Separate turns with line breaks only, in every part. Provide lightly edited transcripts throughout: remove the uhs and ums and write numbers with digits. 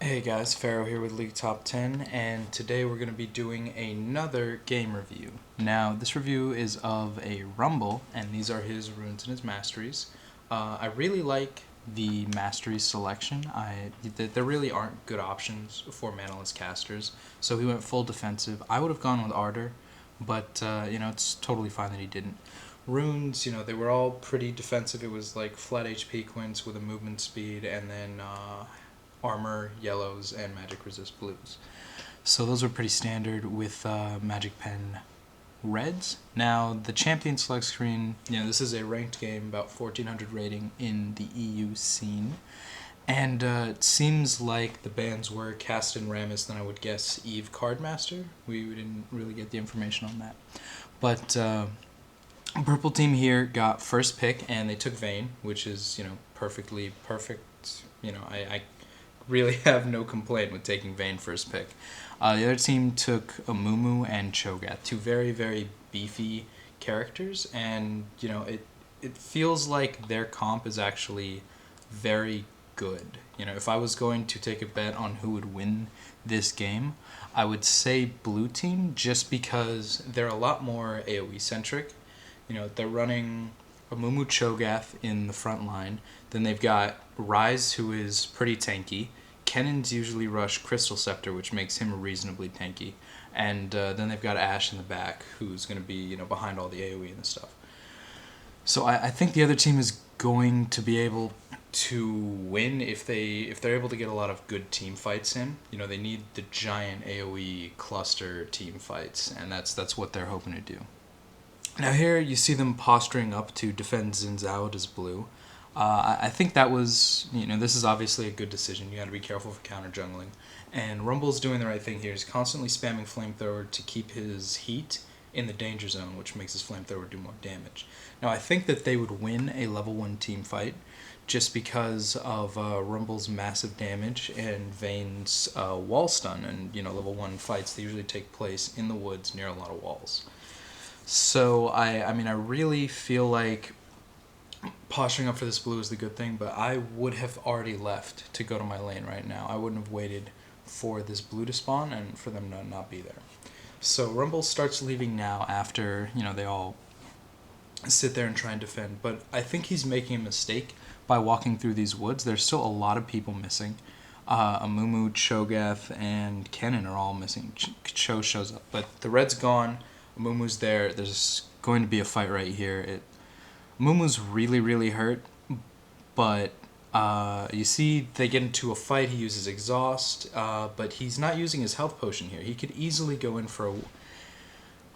Hey guys, Pharaoh here with League Top 10, and today we're going to be doing another game review. Now, this review is of a Rumble, and these are his runes and his masteries. I really like the mastery selection. There really aren't good options for manaless casters, so he went full defensive. I would have gone with Ardor, but it's totally fine that he didn't. Runes, they were all pretty defensive. It was like flat HP quints with a movement speed, and then armor yellows and magic resist blues. So those were pretty standard with magic pen reds. Now the champion select screen, this is a ranked game, about 1400 rating in the EU scene. And it seems like the bans were Castan Ramus, then I would guess Eve Cardmaster. We didn't really get the information on that. But purple team here got first pick, and they took Vayne, which is, perfectly perfect. I really have no complaint with taking Vayne first pick. The other team took Amumu and Cho'Gath, two very, very beefy characters, and it feels like their comp is actually very good. If I was going to take a bet on who would win this game, I would say blue team, just because they're a lot more AoE centric. They're running Amumu Cho'Gath in the front line. Then they've got Ryze, who is pretty tanky. Kennan's usually rush Crystal Scepter, which makes him reasonably tanky. And then they've got Ashe in the back, who's going to be behind all the AoE and stuff. So I think the other team is going to be able to win if they're able to get a lot of good team fights in. They need the giant AoE cluster team fights, and that's what they're hoping to do. Now here you see them posturing up to defend Xin Zhao as blue. I think that was, this is obviously a good decision. You got to be careful for counter jungling. And Rumble's doing the right thing here. He's constantly spamming Flamethrower to keep his heat in the danger zone, which makes his Flamethrower do more damage. Now I think that they would win a level 1 team fight just because of Rumble's massive damage and Vayne's wall stun. And, level 1 fights, they usually take place in the woods near a lot of walls. So I really feel like posturing up for this blue is the good thing, but I would have already left to go to my lane right now. I wouldn't have waited for this blue to spawn and for them to not be there. So Rumble starts leaving now after, they all sit there and try and defend, but I think he's making a mistake by walking through these woods. There's still a lot of people missing. Amumu, Cho'Gath, and Kennen are all missing. Cho shows up, but the red's gone. Amumu's there. There's going to be a fight right here. Amumu's really, really hurt, but you see they get into a fight. He uses exhaust, but he's not using his health potion here. He could easily go in for a...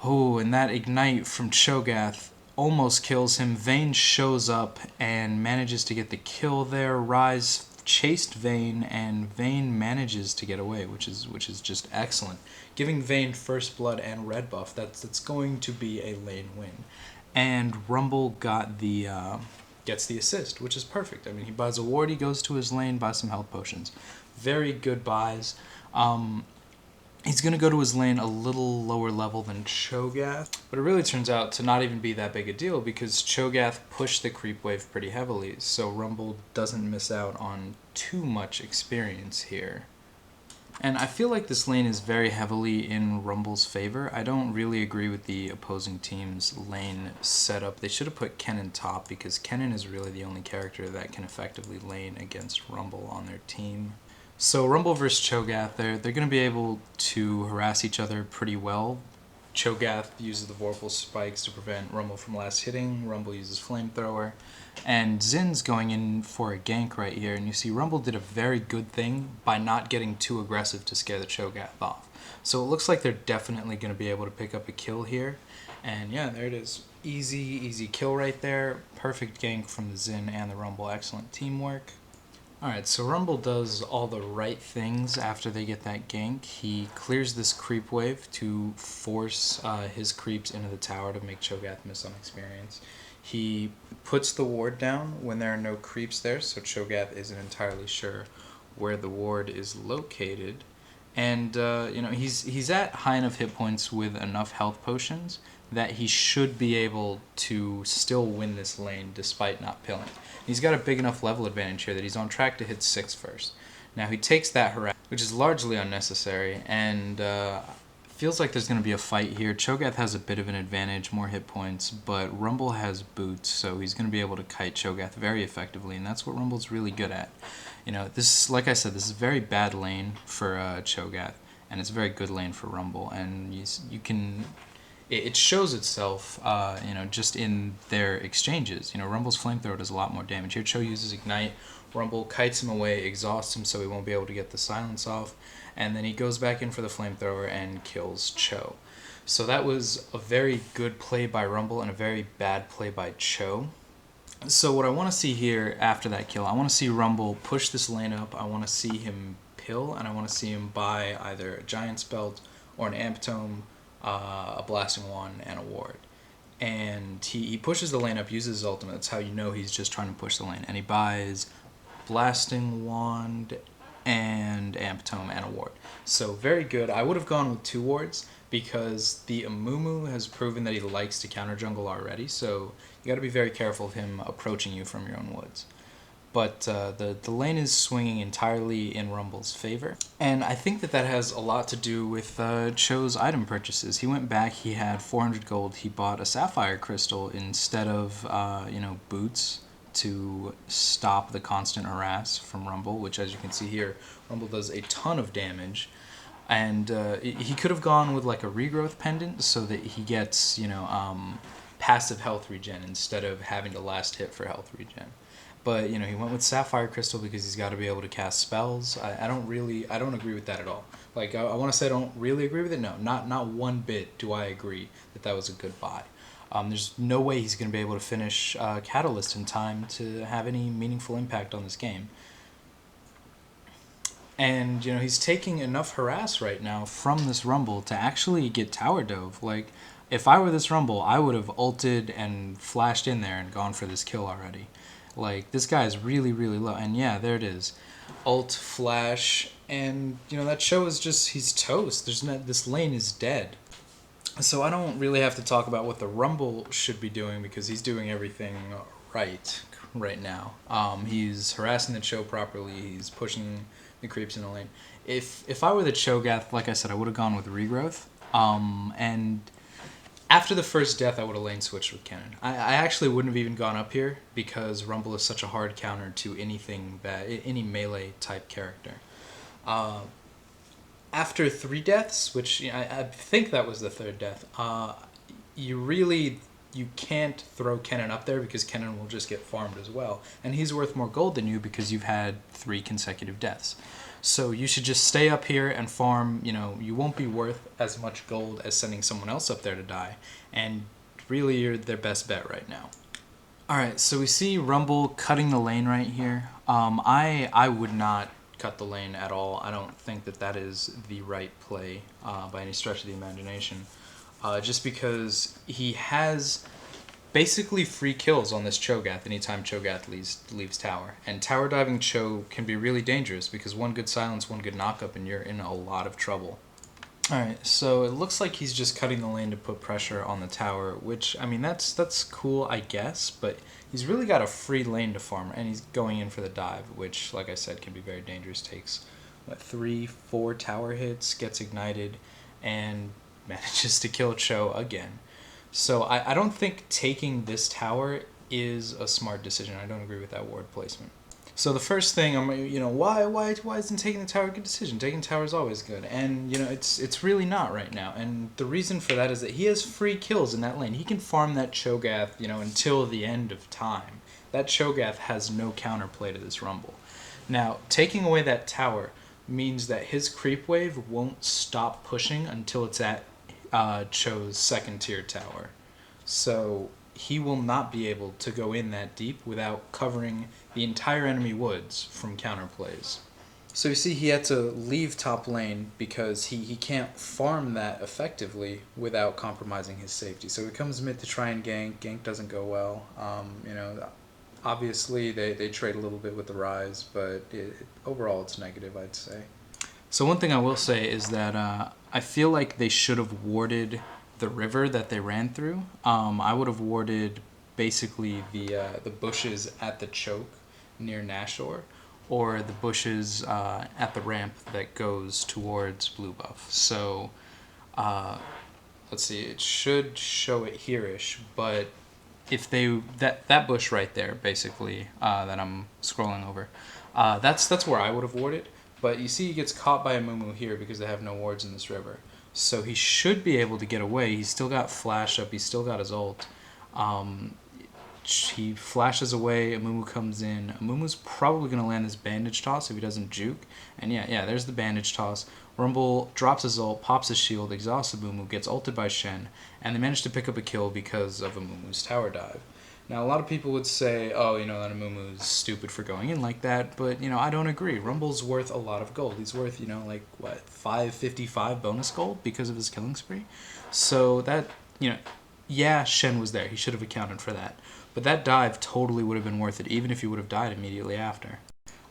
Oh, and that ignite from Cho'Gath almost kills him. Vayne shows up and manages to get the kill there. Ryze chased Vayne, and Vayne manages to get away, which is just excellent. Giving Vayne first blood and red buff, that's going to be a lane win. And Rumble got gets the assist, which is perfect. He buys a ward, he goes to his lane, buys some health potions. Very good buys. He's going to go to his lane a little lower level than Cho'Gath, but it really turns out to not even be that big a deal because Cho'Gath pushed the creep wave pretty heavily, so Rumble doesn't miss out on too much experience here. And I feel like this lane is very heavily in Rumble's favor. I don't really agree with the opposing team's lane setup. They should have put Kennen top because Kennen is really the only character that can effectively lane against Rumble on their team. So Rumble versus Cho'Gath, they're going to be able to harass each other pretty well. Cho'Gath uses the Vorpal spikes to prevent Rumble from last hitting. Rumble uses Flamethrower. And Zin's going in for a gank right here. And you see Rumble did a very good thing by not getting too aggressive to scare the Cho'Gath off. So it looks like they're definitely going to be able to pick up a kill here. And yeah, there it is. Easy kill right there. Perfect gank from the Zin and the Rumble. Excellent teamwork. Alright, so Rumble does all the right things after they get that gank. He clears this creep wave to force his creeps into the tower to make Cho'Gath miss on experience. He puts the ward down when there are no creeps there, so Cho'Gath isn't entirely sure where the ward is located. And, he's at high enough hit points with enough health potions that he should be able to still win this lane despite not pilling. He's got a big enough level advantage here that he's on track to hit 6 first. Now he takes that harass, which is largely unnecessary, and feels like there's going to be a fight here. Cho'Gath has a bit of an advantage, more hit points, but Rumble has boots, so he's going to be able to kite Cho'Gath very effectively, and that's what Rumble's really good at. You know, this, like I said, this is a very bad lane for Cho'Gath, and it's a very good lane for Rumble, and you can... It shows itself, you know, just in their exchanges. You know, Rumble's flamethrower does a lot more damage. Here, Cho uses Ignite. Rumble kites him away, exhausts him so he won't be able to get the silence off, and then he goes back in for the flamethrower and kills Cho. So that was a very good play by Rumble and a very bad play by Cho. So what I want to see here after that kill, I want to see Rumble push this lane up. I want to see him pill, and I want to see him buy either a Giant's Belt or an Amp Tome, a Blasting Wand, and a Ward. And he pushes the lane up, uses his ultimate. That's how you know he's just trying to push the lane. And he buys Blasting Wand and Amp Tome and a Ward. So very good. I would have gone with 2 wards because the Amumu has proven that he likes to counter jungle already. So you got to be very careful of him approaching you from your own woods. But the lane is swinging entirely in Rumble's favor. And I think that has a lot to do with Cho's item purchases. He went back, he had 400 gold, he bought a Sapphire Crystal instead of, you know, boots to stop the constant harass from Rumble, which as you can see here, Rumble does a ton of damage. And he could have gone with like a regrowth pendant so that he gets, you know, passive health regen instead of having to last hit for health regen. But, you know, he went with Sapphire Crystal because he's got to be able to cast spells. I don't agree with that at all. Like, I want to say I don't really agree with it. No, not one bit do I agree that was a good buy. There's no way he's going to be able to finish Catalyst in time to have any meaningful impact on this game. And, you know, he's taking enough harass right now from this Rumble to actually get Tower Dove. Like, if I were this Rumble, I would have ulted and flashed in there and gone for this kill already. Like, this guy is really, really low. And yeah, there it is. Ult, flash, and, you know, that Cho is just, he's toast. This lane is dead. So I don't really have to talk about what the Rumble should be doing because he's doing everything right now. He's harassing the Cho properly. He's pushing the creeps in the lane. If I were the Cho'Gath, like I said, I would have gone with Regrowth. And after the first death, I would have lane switched with Kennen. I actually wouldn't have even gone up here because Rumble is such a hard counter to any melee type character. After 3 deaths, which, you know, I think that was the 3rd death, you can't throw Kennen up there because Kennen will just get farmed as well. And he's worth more gold than you because you've had 3 consecutive deaths. So you should just stay up here and farm. You know, you won't be worth as much gold as sending someone else up there to die. And really, you're their best bet right now. Alright, so we see Rumble cutting the lane right here. I would not cut the lane at all. I don't think that is the right play by any stretch of the imagination. Just because he has basically free kills on this Cho'Gath anytime Cho'Gath leaves tower. And tower diving Cho can be really dangerous because one good silence, one good knockup, and you're in a lot of trouble. Alright, so it looks like he's just cutting the lane to put pressure on the tower, which, I mean, that's cool, I guess, but he's really got a free lane to farm, and he's going in for the dive, which, like I said, can be very dangerous. Takes, 3-4 tower hits, gets ignited, and manages to kill Cho again. So I don't think taking this tower is a smart decision. I don't agree with that ward placement. So the first thing, why isn't taking the tower a good decision? Taking tower is always good, and, you know, it's really not right now. And the reason for that is that he has free kills in that lane. He can farm that Cho'Gath, you know, until the end of time. That Cho'Gath has no counterplay to this Rumble. Now, taking away that tower means that his creep wave won't stop pushing until it's at Cho's 2nd tier tower. So he will not be able to go in that deep without covering the entire enemy woods from counterplays. So you see he had to leave top lane because he can't farm that effectively without compromising his safety. So he comes mid to try and gank. Gank doesn't go well. You know, obviously they trade a little bit with the Rise, but overall it's negative, I'd say. So one thing I will say is that I feel like they should have warded the river that they ran through. I would have warded basically the bushes at the choke near Nashor, or the bushes at the ramp that goes towards blue buff. So let's see, it should show it here-ish, but if they that bush right there, basically, that I'm scrolling over, that's where I would have warded. But you see, he gets caught by a Mumu here because they have no wards in this river. So he should be able to get away. He's still got flash up. He's still got his ult. He flashes away. Amumu comes in. Amumu's probably going to land this bandage toss if he doesn't juke. And yeah, there's the bandage toss. Rumble drops his ult, pops his shield, exhausts Amumu, gets ulted by Shen, and they manage to pick up a kill because of Amumu's tower dive. Now, a lot of people would say, oh, that Amumu is stupid for going in like that, but, I don't agree. Rumble's worth a lot of gold. He's worth, 555 bonus gold because of his killing spree. So that, yeah, Shen was there. He should have accounted for that. But that dive totally would have been worth it, even if he would have died immediately after.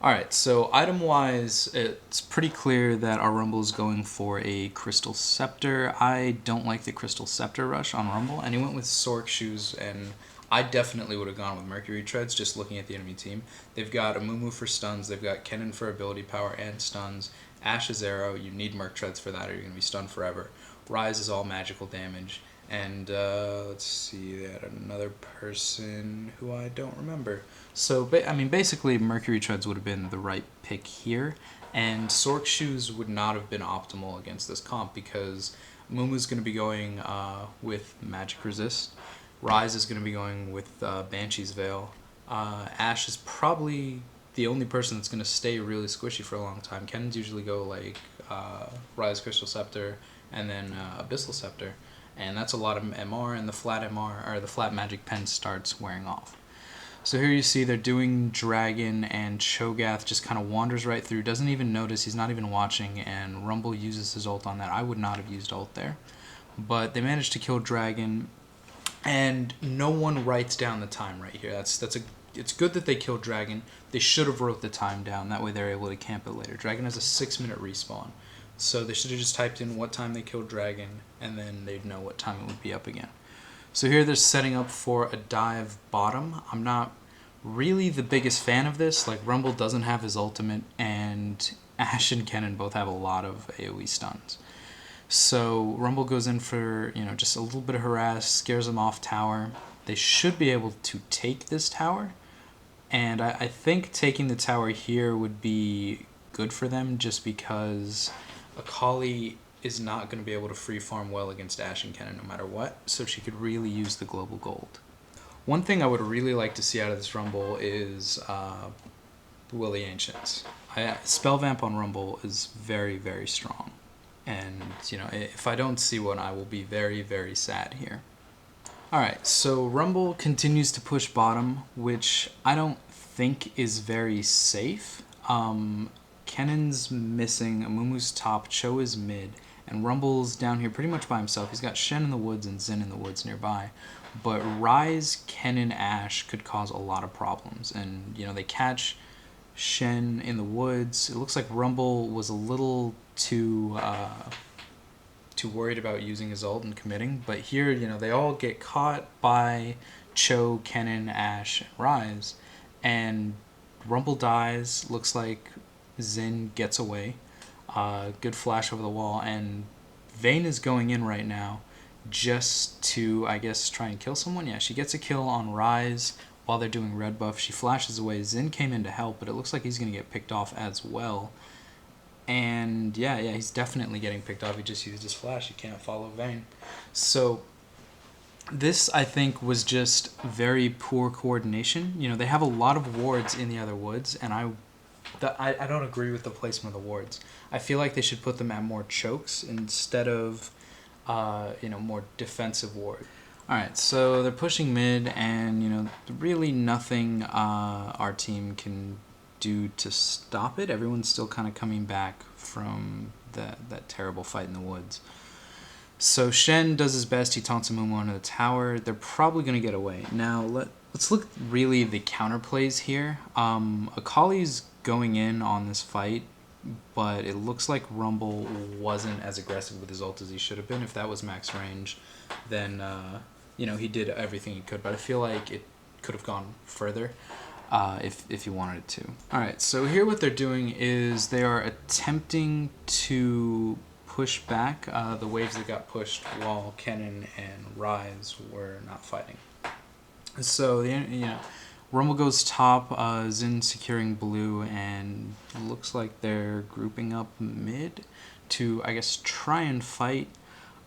Alright, so item-wise, it's pretty clear that our Rumble is going for a Crystal Scepter. I don't like the Crystal Scepter rush on Rumble, and he went with Sork Shoes, and I definitely would have gone with Mercury Treads, just looking at the enemy team. They've got Amumu for stuns, they've got Kennen for ability power and stuns, Ash's Arrow, you need Merc Treads for that or you're going to be stunned forever. Rise is all magical damage. And let's see, they had another person who I don't remember. So, basically, Mercury Treads would have been the right pick here, and Sork Shoes would not have been optimal against this comp because Mumu's going to be going with Magic Resist, Rise is going to be going with Banshee's Veil, Ash is probably the only person that's going to stay really squishy for a long time. Kennens usually go like Rise Crystal Scepter and then Abyssal Scepter. And that's a lot of MR, and the flat MR, or the flat magic pen starts wearing off. So here you see they're doing Dragon, and Cho'Gath just kind of wanders right through, doesn't even notice, he's not even watching, and Rumble uses his ult on that. I would not have used ult there. But they managed to kill Dragon, and no one writes down the time right here. It's good that they killed Dragon. They should have wrote the time down, that way they're able to camp it later. Dragon has a 6-minute respawn. So they should have just typed in what time they killed Dragon, and then they'd know what time it would be up again. So here they're setting up for a dive bottom. I'm not really the biggest fan of this. Like, Rumble doesn't have his ultimate, and Ashe and Kennen both have a lot of AoE stuns. So Rumble goes in for, just a little bit of harass, scares them off tower. They should be able to take this tower, and I think taking the tower here would be good for them just because Akali is not going to be able to free farm well against Ashe and Kennen no matter what, so she could really use the global gold. One thing I would really like to see out of this Rumble is Will the Ancients. Spell Vamp on Rumble is very, very strong, and if I don't see one, I will be very, very sad here. Alright, so Rumble continues to push bottom, which I don't think is very safe. Kennen's missing, Amumu's top, Cho is mid, and Rumble's down here pretty much by himself. He's got Shen in the woods and Xin in the woods nearby. But Rise, Kennen, Ashe could cause a lot of problems. And, they catch Shen in the woods. It looks like Rumble was a little too worried about using his ult and committing. But here, they all get caught by Cho, Kennen, Ashe, and Rise. And Rumble dies. Looks like Xin gets away. Good flash over the wall, and Vayne is going in right now just to, I guess, try and kill someone. Yeah, she gets a kill on Rise while they're doing red buff. She flashes away. Xin came in to help, but it looks like he's going to get picked off as well. And yeah, he's definitely getting picked off. He just used his flash. He can't follow Vayne. So this, I think, was just very poor coordination. They have a lot of wards in the other woods, and I don't agree with the placement of the wards. I feel like they should put them at more chokes instead of, more defensive wards. Alright, so they're pushing mid, and, really nothing our team can do to stop it. Everyone's still kind of coming back from that terrible fight in the woods. So Shen does his best. He taunts Amumu onto the tower. They're probably going to get away. Now, let's look really the counterplays here. Akali's going in on this fight, but it looks like Rumble wasn't as aggressive with his ult as he should have been. If that was max range, then he did everything he could, but I feel like it could have gone further. if you wanted it to. All right, so here what they're doing is they are attempting to push back the waves that got pushed while Kennen and Rise were not fighting. So Rumble goes top, Xin securing blue, and looks like they're grouping up mid to, I guess, try and fight.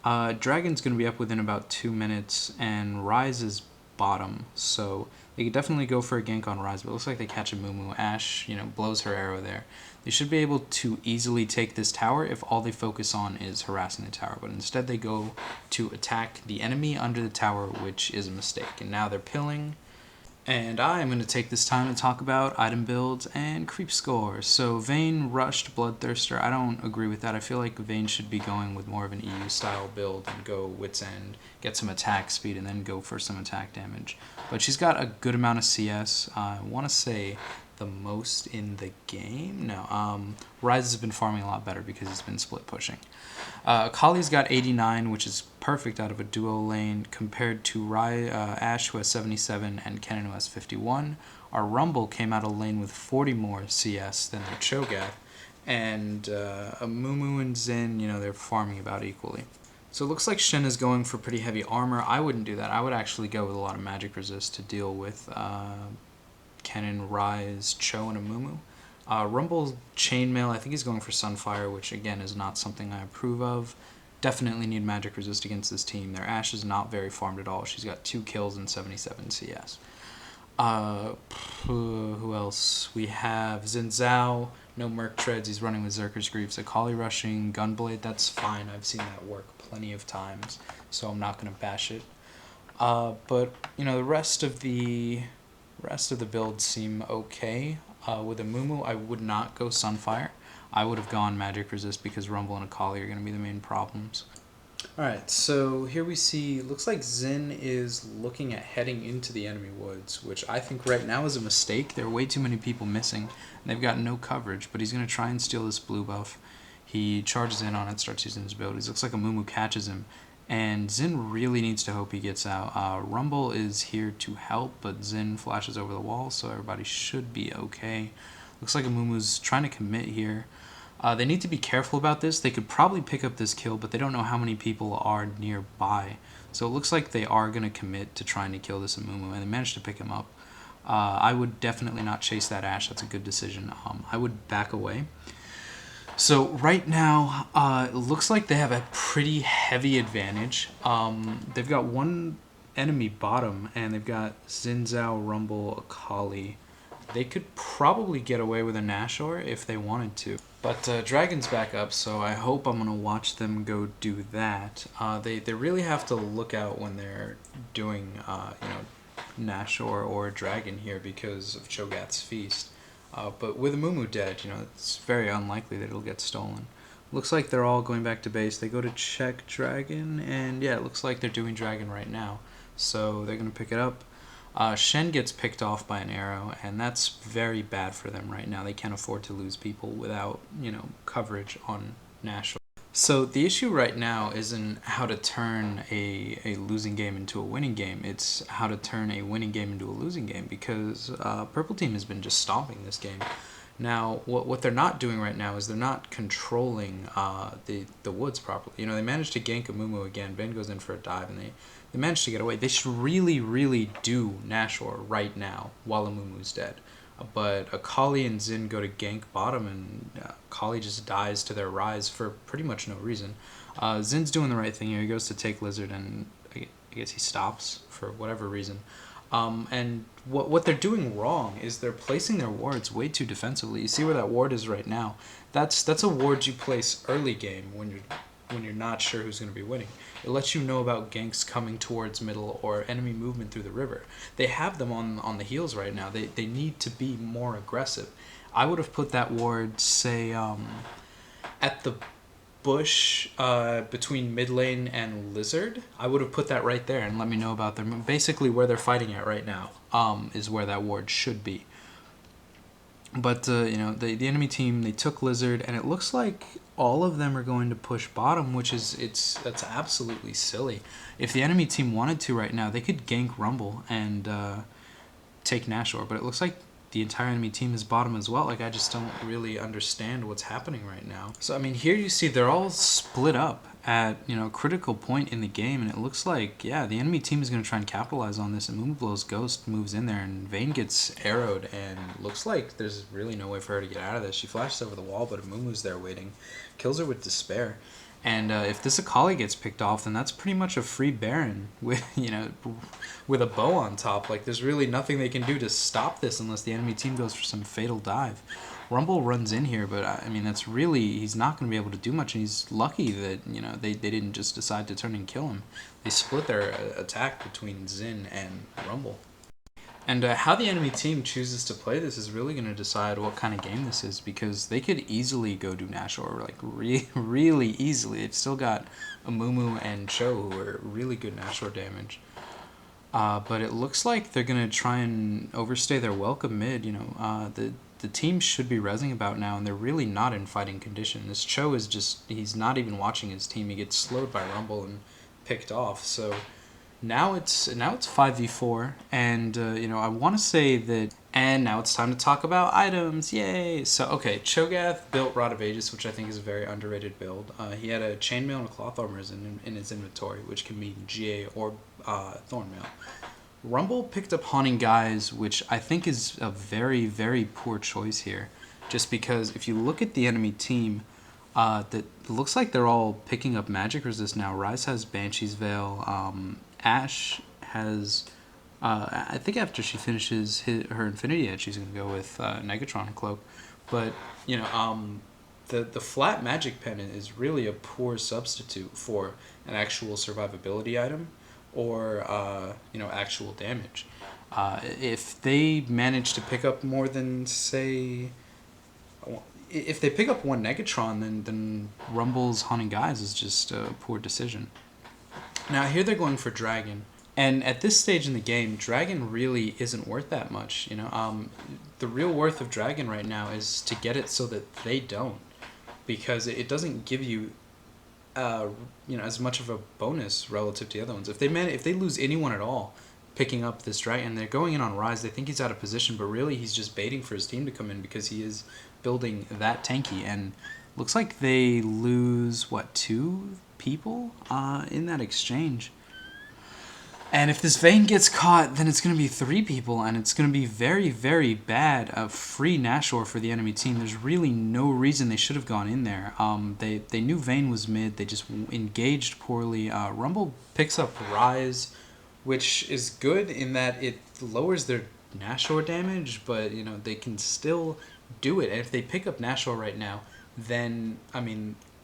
Dragon's going to be up within about 2 minutes, and Rise is bottom, so they could definitely go for a gank on Rise, but it looks like they catch a Mumu. Ashe, blows her arrow there. They should be able to easily take this tower if all they focus on is harassing the tower, but instead they go to attack the enemy under the tower, which is a mistake. And now they're pilling, and I'm going to take this time to talk about item builds and creep scores. So Vayne rushed Bloodthirster. I don't agree with that. I feel like Vayne should be going with more of an EU style build and go Wit's End, get some attack speed, and then go for some attack damage. But she's got a good amount of CS. I want to say the most in the game. No, Rise has been farming a lot better because he's been split pushing. Kali's got 89, which is perfect out of a duo lane, compared to Ashe, who has 77, and Kennen, who has 51. Our Rumble came out of lane with 40 more CS than their Cho'Gath, and Mumu and Xin, they're farming about equally. So it looks like Shen is going for pretty heavy armor. I wouldn't do that. I would actually go with a lot of magic resist to deal with Kennen, Rise, Cho, and a Mumu. Rumble's chainmail, I think he's going for Sunfire, which again is not something I approve of. Definitely need magic resist against this team. Their Ashe is not very farmed at all. She's got 2 kills and 77 CS. Who else? We have Xin Zhao, no Merc Treads, he's running with Zerker's Greaves. Akali rushing, Gunblade, that's fine. I've seen that work plenty of times, so I'm not going to bash it. But, the rest of the builds seem okay. With a Mumu, I would not go Sunfire. I would have gone Magic Resist because Rumble and Akali are going to be the main problems. Alright, so here we see, looks like Xin is looking at heading into the enemy woods, which I think right now is a mistake. There are way too many people missing, and they've got no coverage, but he's going to try and steal this blue buff. He charges in on it, starts using his abilities. Looks like a Mumu catches him, and Xin really needs to hope he gets out. Rumble is here to help, but Xin flashes over the wall, so everybody should be okay. Looks like a Mumu's trying to commit here. They need to be careful about this. They could probably pick up this kill, but they don't know how many people are nearby. So it looks like they are going to commit to trying to kill this Mumu, and they managed to pick him up. I would definitely not chase that Ashe. That's a good decision. I would back away. So right now, it looks like they have a pretty heavy advantage. They've got one enemy bottom, and they've got Xin Zhao, Rumble, Akali. They could probably get away with a Nashor if they wanted to. But Dragon's back up, so I hope I'm going to watch them go do that. They really have to look out when they're doing Nashor or Dragon here because of Cho'Gath's Feast. But with a Mumu dead, it's very unlikely that it'll get stolen. Looks like they're all going back to base. They go to check Dragon, and yeah, it looks like they're doing Dragon right now. So they're going to pick it up. Shen gets picked off by an arrow, and that's very bad for them right now. They can't afford to lose people without, coverage on Nash. So the issue right now isn't how to turn a losing game into a winning game. It's how to turn a winning game into a losing game, because Purple Team has been just stomping this game. Now, what they're not doing right now is they're not controlling the woods properly. They managed to gank a Mumu again. Ben goes in for a dive, and they managed to get away. They should really, really do Nashor right now while a Mumu's dead. But Akali and Xin go to gank bottom, and Akali just dies to their Rise for pretty much no reason. Zin's doing the right thing here. He goes to take Lizard, and I guess he stops for whatever reason. And what they're doing wrong is they're placing their wards way too defensively. You see where that ward is right now. That's a ward you place early game when you're not sure who's going to be winning. It lets you know about ganks coming towards middle or enemy movement through the river. They have them on the heels right now. They need to be more aggressive. I would have put that ward, say, at the bush between mid lane and Lizard. I would have put that right there and let me know about them. Basically where they're fighting at right now is where that ward should be. But, the enemy team, they took Lizard, and it looks like all of them are going to push bottom, which is, that's absolutely silly. If the enemy team wanted to right now, they could gank Rumble and take Nashor, but it looks like the entire enemy team is bottom as well. Like, I just don't really understand what's happening right now. So, I mean, here you see they're all split up at, a critical point in the game, and it looks like, yeah, the enemy team is going to try and capitalize on this, and Moonblow's Ghost moves in there, and Vayne gets arrowed, and looks like there's really no way for her to get out of this. She flashes over the wall, but Mumu's there waiting. Kills her with Despair. And if this Akali gets picked off, then that's pretty much a free Baron with, with a bow on top. Like, there's really nothing they can do to stop this unless the enemy team goes for some fatal dive. Rumble runs in here, but I mean, that's really, he's not going to be able to do much, and he's lucky that, they didn't just decide to turn and kill him. They split their attack between Xin and Rumble. And how the enemy team chooses to play this is really going to decide what kind of game this is, because they could easily go do Nashor, like really easily. They've still got Amumu and Cho, who are really good Nashor damage. But it looks like they're going to try and overstay their welcome mid. The team should be rezzing about now, and they're really not in fighting condition. This Cho is just, he's not even watching his team. He gets slowed by Rumble and picked off, so now it's 5v4, and I want to say that, and now it's time to talk about items. Yay! So okay, Cho'Gath built Rod of Aegis, which I think is a very underrated build. He had a chainmail and a cloth armor in his inventory, which can be GA or thornmail. Rumble picked up Haunting Guise, which I think is a very, very poor choice here, just because if you look at the enemy team, that looks like they're all picking up magic resist now. Ryze has Banshee's Veil. Ashe has, I think after she finishes her Infinity Edge, she's going to go with Negatron Cloak. But, the flat magic pen is really a poor substitute for an actual survivability item or, actual damage. If they manage to pick up more than, say, if they pick up one Negatron, then Rumble's Haunting Guise is just a poor decision. Now here they're going for Dragon, and at this stage in the game, Dragon really isn't worth that much. The real worth of Dragon right now is to get it so that they don't, because it doesn't give you, as much of a bonus relative to the other ones. If they lose anyone at all, picking up this Dragon, they're going in on Ryze. They think he's out of position, but really he's just baiting for his team to come in because he is building that tanky, and looks like they lose, 2 people in that exchange. And if this Vayne gets caught, then it's going to be 3 people, and it's going to be very, very bad. A free Nashor for the enemy team. There's really no reason they should have gone in there. They knew Vayne was mid. They just engaged poorly. Rumble picks up Ryze, which is good in that it lowers their Nashor damage, but they can still do it. And if they pick up Nashor right now, then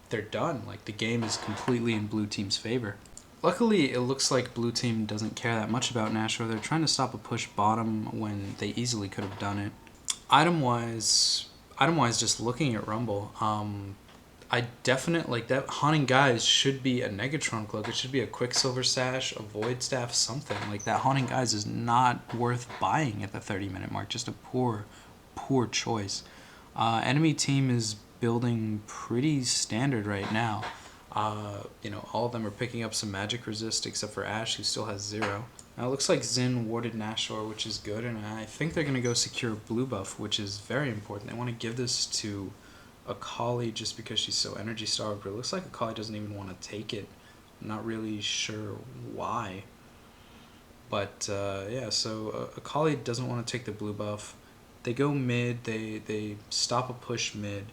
they're done. Like, the game is completely in blue team's favor. Luckily, it looks like blue team doesn't care that much about Nashor. They're trying to stop a push bottom when they easily could have done it. Item-wise, just looking at Rumble, I definitely, like, that Haunting Guise should be a Negatron Cloak. It should be a Quicksilver Sash, a Void Staff, something. Like, that Haunting Guise is not worth buying at the 30-minute mark. Just a poor choice. Enemy team is building pretty standard right now. All of them are picking up some magic resist except for Ashe, who still has 0. Now it looks like Xin warded Nashor, which is good, and I think they're going to go secure blue buff, which is very important. They want to give this to Akali just because she's so energy starved, but it looks like Akali doesn't even want to take it. I'm not really sure why. But so Akali doesn't want to take the blue buff. They go mid, they stop a push mid.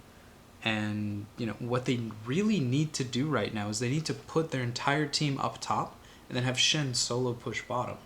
And, what they really need to do right now is they need to put their entire team up top and then have Shen solo push bottom.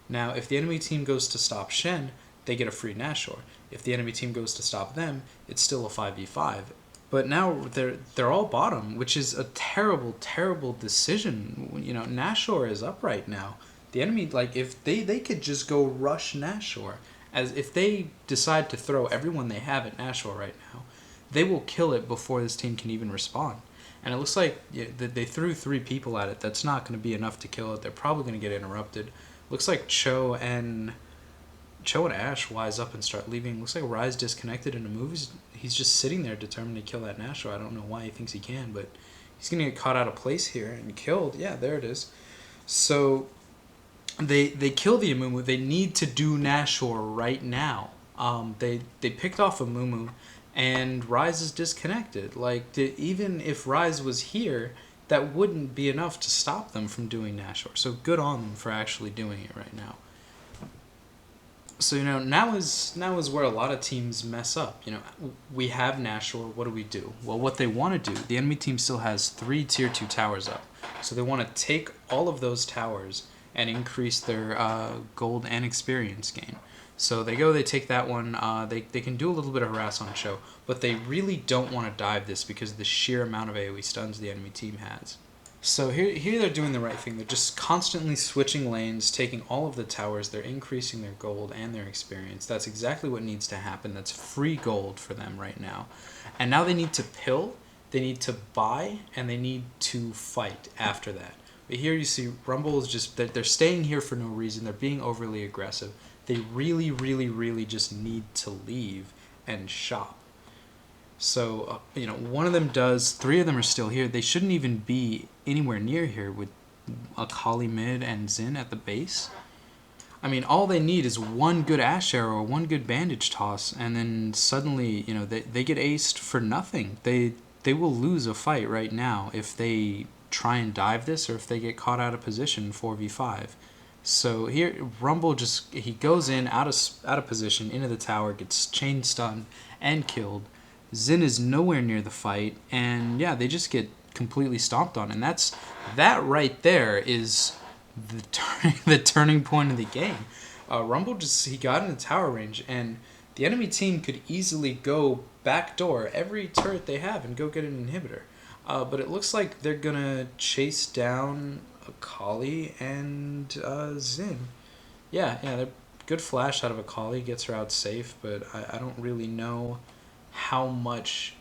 Now, if the enemy team goes to stop Shen, they get a free Nashor. If the enemy team goes to stop them, it's still a 5v5. But now they're all bottom, which is a terrible, terrible decision. Nashor is up right now. The enemy, like, if they could just go rush Nashor, as if they decide to throw everyone they have at Nashor right now, they will kill it before this team can even respond. And it looks like they threw 3 people at it. That's not going to be enough to kill it. They're probably going to get interrupted. Looks like Cho and Ashe wise up and start leaving. Looks like Ryze disconnected in a move. He's just sitting there determined to kill that Nashor. I don't know why he thinks he can, but he's going to get caught out of place here and killed. Yeah, there it is. So they kill the Amumu. They need to do Nashor right now. They picked off a Mumu, and Rise is disconnected. Like, even if Rise was here, that wouldn't be enough to stop them from doing Nashor. So good on them for actually doing it right now. So, now is where a lot of teams mess up. We have Nashor. What do? Well, what they want to do, the enemy team still has 3 tier 2 towers up. So they want to take all of those towers and increase their gold and experience gain. So they take that one. They can do a little bit of harass on Cho, but they really don't want to dive this because of the sheer amount of AoE stuns the enemy team has. So here they're doing the right thing. They're just constantly switching lanes, taking all of the towers. They're increasing their gold and their experience. That's exactly what needs to happen. That's free gold for them right now. And now they need to pill, they need to buy, and they need to fight after that. But here you see Rumble is just, they're staying here for no reason. They're being overly aggressive. They really, really, really just need to leave and shop. So, one of them does, 3 of them are still here. They shouldn't even be anywhere near here with Akali mid and Xin at the base. I mean, all they need is one good Ash Arrow or one good Bandage Toss, and then suddenly, they get aced for nothing. They will lose a fight right now if they try and dive this or if they get caught out of position 4v5. So here, Rumble he goes in out of position into the tower, gets chain stunned and killed. Xin is nowhere near the fight, and yeah, they just get completely stomped on, and that right there is the turning point of the game. Rumble he got into tower range, and the enemy team could easily go backdoor every turret they have and go get an inhibitor. But it looks like they're gonna chase down Akali and Xin. Yeah, they're good flash out of Akali, gets her out safe, but I don't really know how much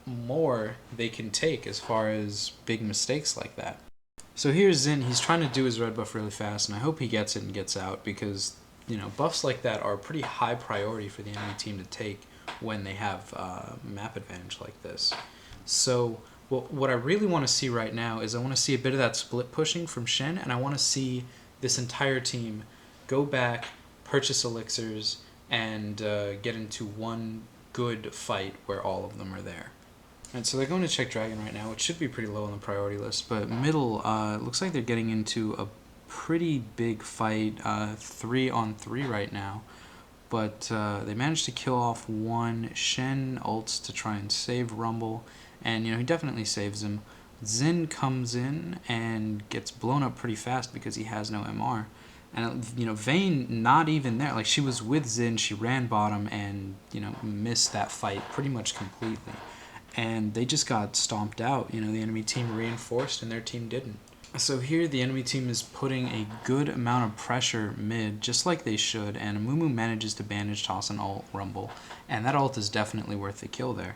more they can take as far as big mistakes like that. So here's Xin. He's trying to do his red buff really fast, and I hope he gets it and gets out because, buffs like that are a pretty high priority for the enemy team to take when they have map advantage like this. So what I really want to see right now is I want to see a bit of that split pushing from Shen, and I want to see this entire team go back, purchase elixirs, and get into one good fight where all of them are there. And so they're going to check Dragon right now, which should be pretty low on the priority list, but middle, looks like they're getting into a pretty big fight, 3-on-3 right now. But they managed to kill off one. Shen ults to try and save Rumble, and he definitely saves him. Xin comes in and gets blown up pretty fast because he has no MR. And, Vayne not even there. Like, she was with Xin, she ran bottom and, missed that fight pretty much completely. And they just got stomped out. The enemy team reinforced and their team didn't. So here the enemy team is putting a good amount of pressure mid, just like they should, and Amumu manages to bandage toss an ult Rumble. And that ult is definitely worth the kill there.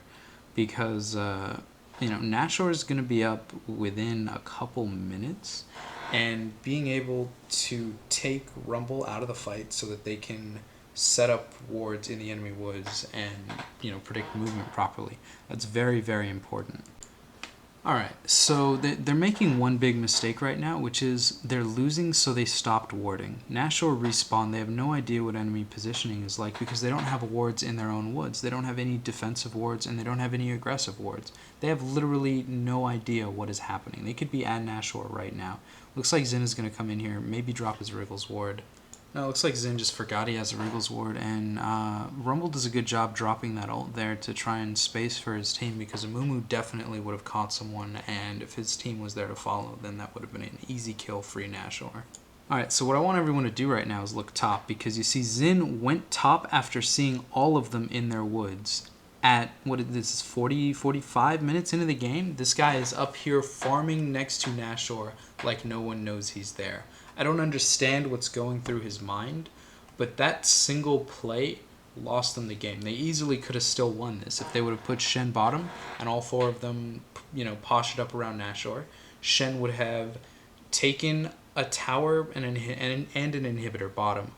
Because, Nashor is going to be up within a couple minutes. And being able to take Rumble out of the fight so that they can set up wards in the enemy woods and, predict movement properly. That's very, very important. Alright, so they're making one big mistake right now, which is they're losing, so they stopped warding. Nashor respawn, they have no idea what enemy positioning is like because they don't have wards in their own woods. They don't have any defensive wards and they don't have any aggressive wards. They have literally no idea what is happening. They could be at Nashor right now. Looks like Xin is going to come in here, maybe drop his Wriggles ward. No, it looks like Xin just forgot he has a Wriggles ward, and Rumble does a good job dropping that ult there to try and space for his team because Amumu definitely would have caught someone, and if his team was there to follow, then that would have been an easy kill free Nashor. Alright, so what I want everyone to do right now is look top, because you see Xin went top after seeing all of them in their woods. At, this is 45 minutes into the game? This guy is up here farming next to Nashor like no one knows he's there. I don't understand what's going through his mind, but that single play lost them the game. They easily could have still won this if they would have put Shen bottom and all 4 of them, poshed up around Nashor. Shen would have taken a tower and an inhibitor bottom,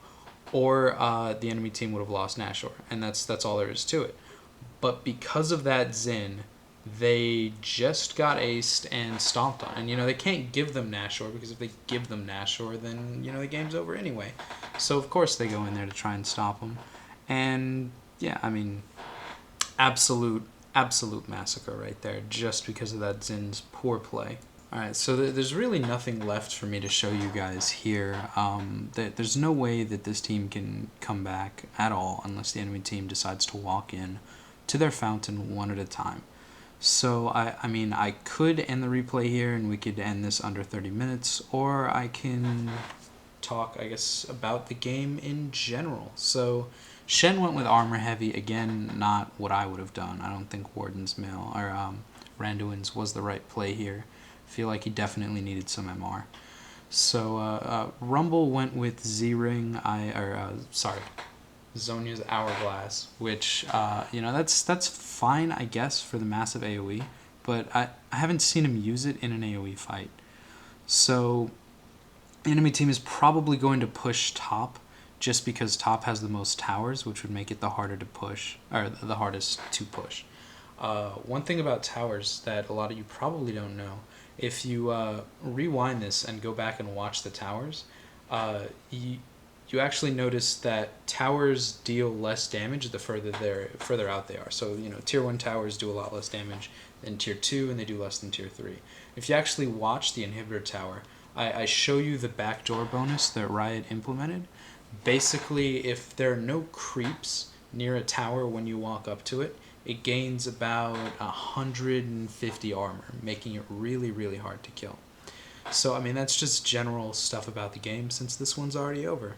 or the enemy team would have lost Nashor, and that's all there is to it. But because of that Xin, they just got aced and stomped on. And, they can't give them Nashor, because if they give them Nashor, then, the game's over anyway. So, of course, they go in there to try and stop them. And yeah, I mean, absolute massacre right there, just because of that Zin's poor play. Alright, so there's really nothing left for me to show you guys here. There's no way that this team can come back at all unless the enemy team decides to walk in to their fountain one at a time. So, I mean, I could end the replay here and we could end this under 30 minutes, or I can talk, I guess, about the game in general. So, Shen went with armor heavy, again, not what I would have done. I don't think Warden's Mail, or Randuin's was the right play here. I feel like he definitely needed some MR. So, Rumble went with Z-Ring, Zhonya's Hourglass, which, that's fine, I guess, for the massive AoE, but I haven't seen him use it in an AoE fight. So, the enemy team is probably going to push top, just because top has the most towers, which would make it the harder to push, or the hardest to push. One thing about towers that a lot of you probably don't know, if you rewind this and go back and watch the towers, you actually notice that towers deal less damage the further out they are. So, tier 1 towers do a lot less damage than tier 2, and they do less than tier 3. If you actually watch the inhibitor tower, I show you the backdoor bonus that Riot implemented. Basically, if there are no creeps near a tower when you walk up to it, it gains about 150 armor, making it really, really hard to kill. So, I mean, that's just general stuff about the game since this one's already over.